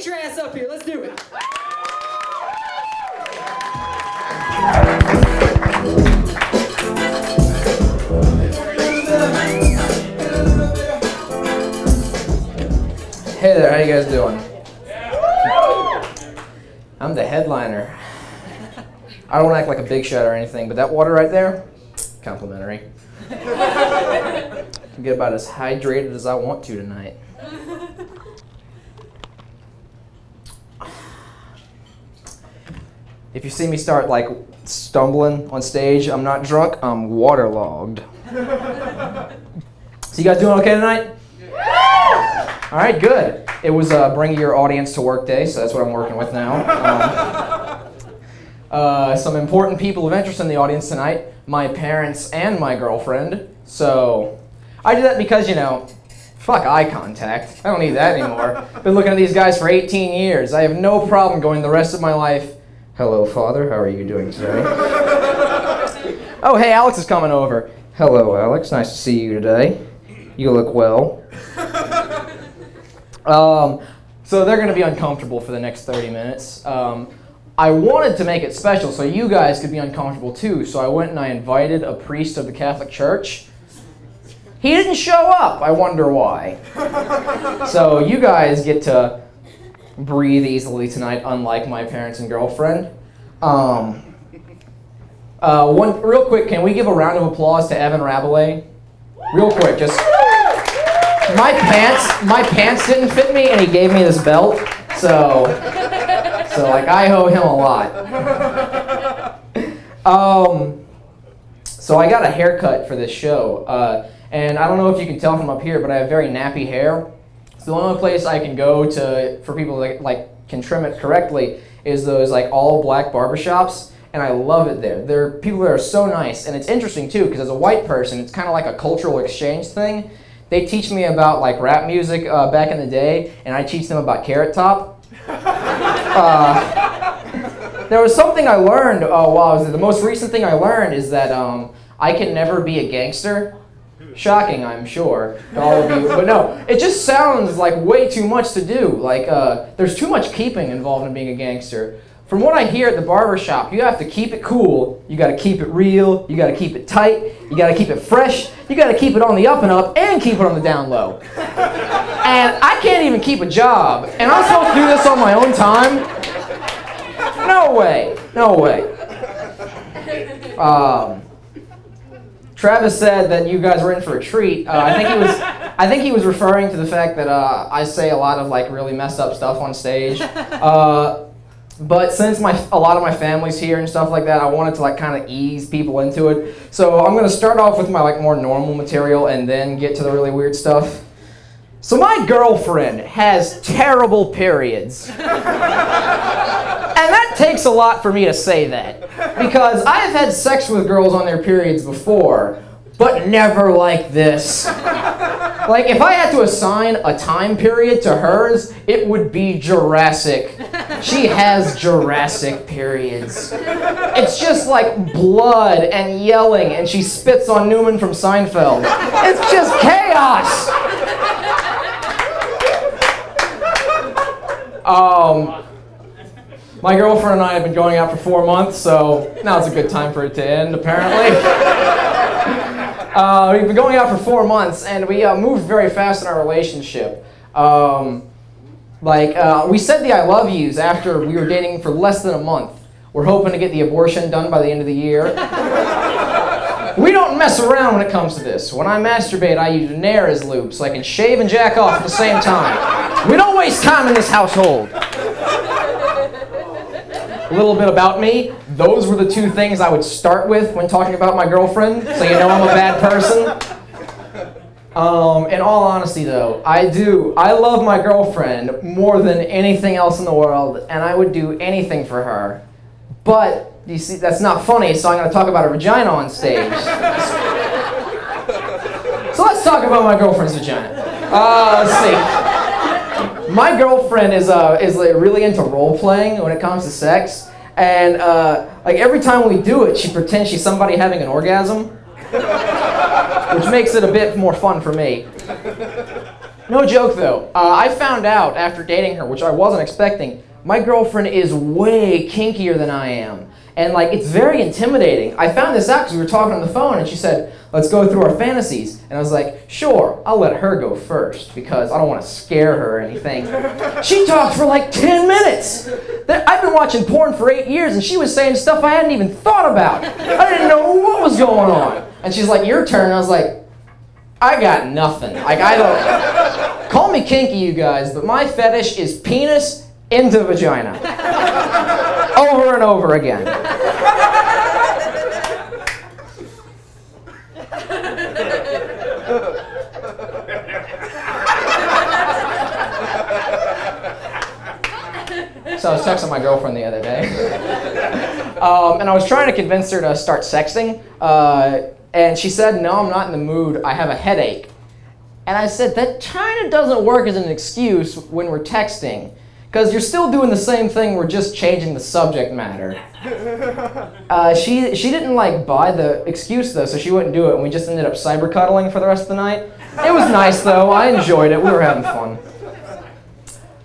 Get your ass up here. Let's do it. Hey there, how you guys doing? I'm the headliner. I don't act like a big shot or anything, but that water right there, complimentary. I can get about as hydrated as I want to tonight. If you see me start like stumbling on stage, I'm not drunk, I'm waterlogged. So you guys doing okay tonight? All right, good. It was bring your audience to work day, so that's what I'm working with now. Some important people of interest in the audience tonight, my parents and my girlfriend. So I do that because, you know, fuck eye contact. I don't need that anymore. Been looking at these guys for 18 years. I have no problem going the rest of my life. Hello, Father. How are you doing today? Oh, hey, Alex is coming over. Hello, Alex. Nice to see you today. You look well. So they're going to be uncomfortable for the next 30 minutes. I wanted to make it special so you guys could be uncomfortable too, so I went and I invited a priest of the Catholic Church. He didn't show up. I wonder why. So you guys get to breathe easily tonight, unlike my parents and girlfriend. Real quick, can we give a round of applause to Evan Rabelais? Real quick, just... My pants didn't fit me, and he gave me this belt, so like I owe him a lot. So I got a haircut for this show, and I don't know if you can tell from up here, but I have very nappy hair. So the only place I can go to for people that like can trim it correctly is those like all black barbershops, and I love it there. There are people that are so nice, and it's interesting too because as a white person, it's kind of like a cultural exchange thing. They teach me about like rap music back in the day, and I teach them about Carrot Top. There was something I learned while I was there. The most recent thing I learned is that I can never be a gangster. Shocking, I'm sure, to all of you. But no, it just sounds like way too much to do. Like there's too much keeping involved in being a gangster. From what I hear at the barber shop, you have to keep it cool, you gotta keep it real, you gotta keep it tight, you gotta keep it fresh, you gotta keep it on the up and up, and keep it on the down low. And I can't even keep a job, and I'm supposed to do this on my own time? No way, no way. Travis said that you guys were in for a treat. I think he was referring to the fact that I say a lot of like really messed up stuff on stage. But since a lot of my family's here and stuff like that, I wanted to like kind of ease people into it. So I'm going to start off with my like more normal material and then get to the really weird stuff. So my girlfriend has terrible periods. And that takes a lot for me to say that. Because I have had sex with girls on their periods before, but never like this. Like, if I had to assign a time period to hers, it would be Jurassic. She has Jurassic periods. It's just like blood and yelling, and she spits on Newman from Seinfeld. It's just chaos! My girlfriend and I have been going out for 4 months, so now's a good time for it to end, apparently. We've been going out for 4 months, and we moved very fast in our relationship. We said the I love yous after we were dating for less than a month. We're hoping to get the abortion done by the end of the year. We don't mess around when it comes to this. When I masturbate, I use Nair as lube so I can shave and jack off at the same time. We don't waste time in this household. A little bit about me. Those were the two things I would start with when talking about my girlfriend, so you know I'm a bad person. In all honesty though, I love my girlfriend more than anything else in the world, and I would do anything for her. But, you see, that's not funny, so I'm going to talk about a vagina on stage. So let's talk about my girlfriend's vagina. Let's see. My girlfriend is really into role-playing when it comes to sex, and like every time we do it, she pretends she's somebody having an orgasm, which makes it a bit more fun for me. No joke though. I found out after dating her, which I wasn't expecting, my girlfriend is way kinkier than I am. And like, it's very intimidating. I found this out because we were talking on the phone and she said, let's go through our fantasies. And I was like, sure, I'll let her go first because I don't want to scare her or anything. She talked for like 10 minutes. I've been watching porn for 8 years and she was saying stuff I hadn't even thought about. I didn't know what was going on. And she's like, your turn. And I was like, I got nothing. Like, I don't, call me kinky, you guys, but my fetish is penis into vagina. Over and over again. So I was texting my girlfriend the other day. And I was trying to convince her to start sexting. And she said, no, I'm not in the mood. I have a headache. And I said, that kind of doesn't work as an excuse when we're texting. Because you're still doing the same thing, we're just changing the subject matter. She didn't like buy the excuse though, so she wouldn't do it, and we just ended up cyber cuddling for the rest of the night. It was nice though, I enjoyed it, we were having fun.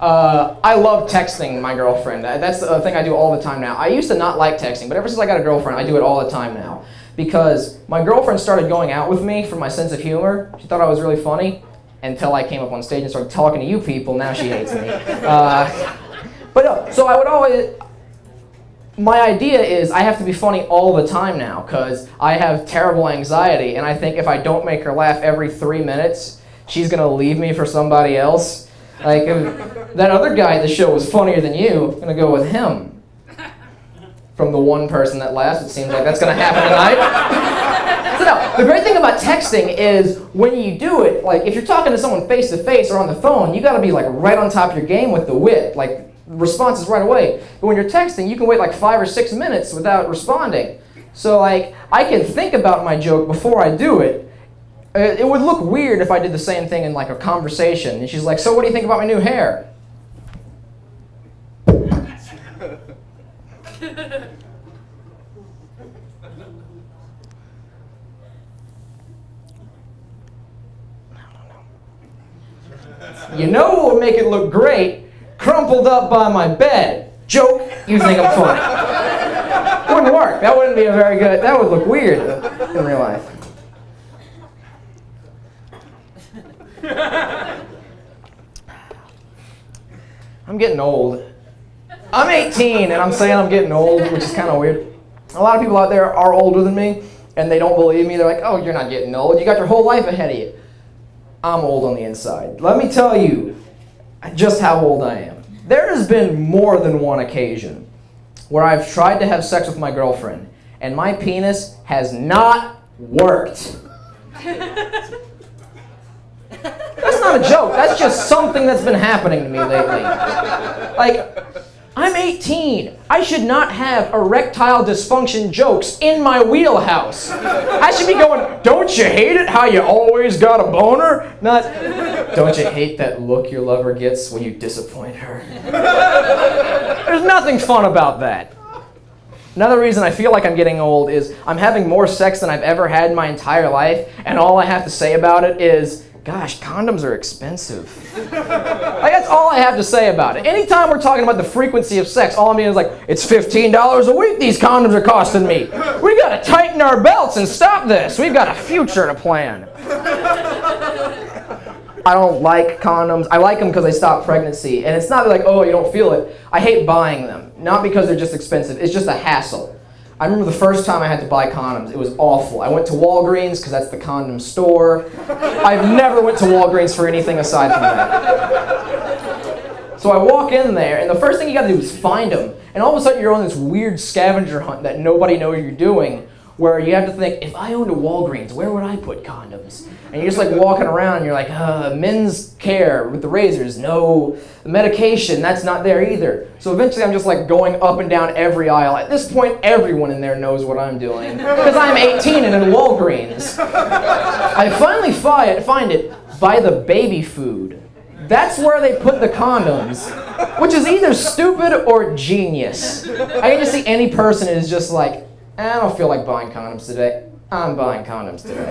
I love texting my girlfriend. That's the thing I do all the time now. I used to not like texting, but ever since I got a girlfriend, I do it all the time now. Because my girlfriend started going out with me for my sense of humor. She thought I was really funny. Until I came up on stage and started talking to you people, now she hates me. But no, so I would always, my idea is I have to be funny all the time now because I have terrible anxiety and I think if I don't make her laugh every 3 minutes, she's gonna leave me for somebody else. Like, if that other guy at the show was funnier than you, I'm gonna go with him. From the one person that laughs, it seems like that's gonna happen tonight. So no, the great thing about texting is when you do it, like if you're talking to someone face to face or on the phone, you gotta be like right on top of your game with the wit, like responses right away. But when you're texting, you can wait like 5 or 6 minutes without responding. So like, I can think about my joke before I do it. It would look weird if I did the same thing in like a conversation. And she's like, so what do you think about my new hair? You know what would make it look great? Crumpled up by my bed. Joke, you think I'm funny. Wouldn't work. That wouldn't be a very good, that would look weird in real life. I'm getting old. I'm 18 and I'm saying I'm getting old, which is kind of weird. A lot of people out there are older than me and they don't believe me. They're like, oh, you're not getting old. You got your whole life ahead of you. I'm old on the inside. Let me tell you just how old I am. There has been more than one occasion where I've tried to have sex with my girlfriend and my penis has not worked. That's not a joke. That's just something that's been happening to me lately. Like, I'm 18. I should not have erectile dysfunction jokes in my wheelhouse. I should be going, don't you hate it how you always got a boner? Not, don't you hate that look your lover gets when you disappoint her? There's nothing fun about that. Another reason I feel like I'm getting old is I'm having more sex than I've ever had in my entire life, and all I have to say about it is, gosh, condoms are expensive. Like, that's all I have to say about it. Anytime we're talking about the frequency of sex, all I'm being is like, it's $15 a week these condoms are costing me. We gotta tighten our belts and stop this. We've got a future to plan. I don't like condoms. I like them because they stop pregnancy. And it's not like, oh, you don't feel it. I hate buying them. Not because they're just expensive. It's just a hassle. I remember the first time I had to buy condoms. It was awful. I went to Walgreens because that's the condom store. I've never went to Walgreens for anything aside from that. So I walk in there, and the first thing you got to do is find them. And all of a sudden, you're on this weird scavenger hunt that nobody knows you're doing, where you have to think, if I owned a Walgreens, where would I put condoms? And you're just like walking around, and you're like, men's care with the razors, no. The medication, that's not there either. So eventually I'm just like going up and down every aisle. At this point, everyone in there knows what I'm doing. Because I'm 18 and in Walgreens. I finally find it by the baby food. That's where they put the condoms, which is either stupid or genius. I can just see any person is just like, I don't feel like buying condoms today. I'm buying condoms today.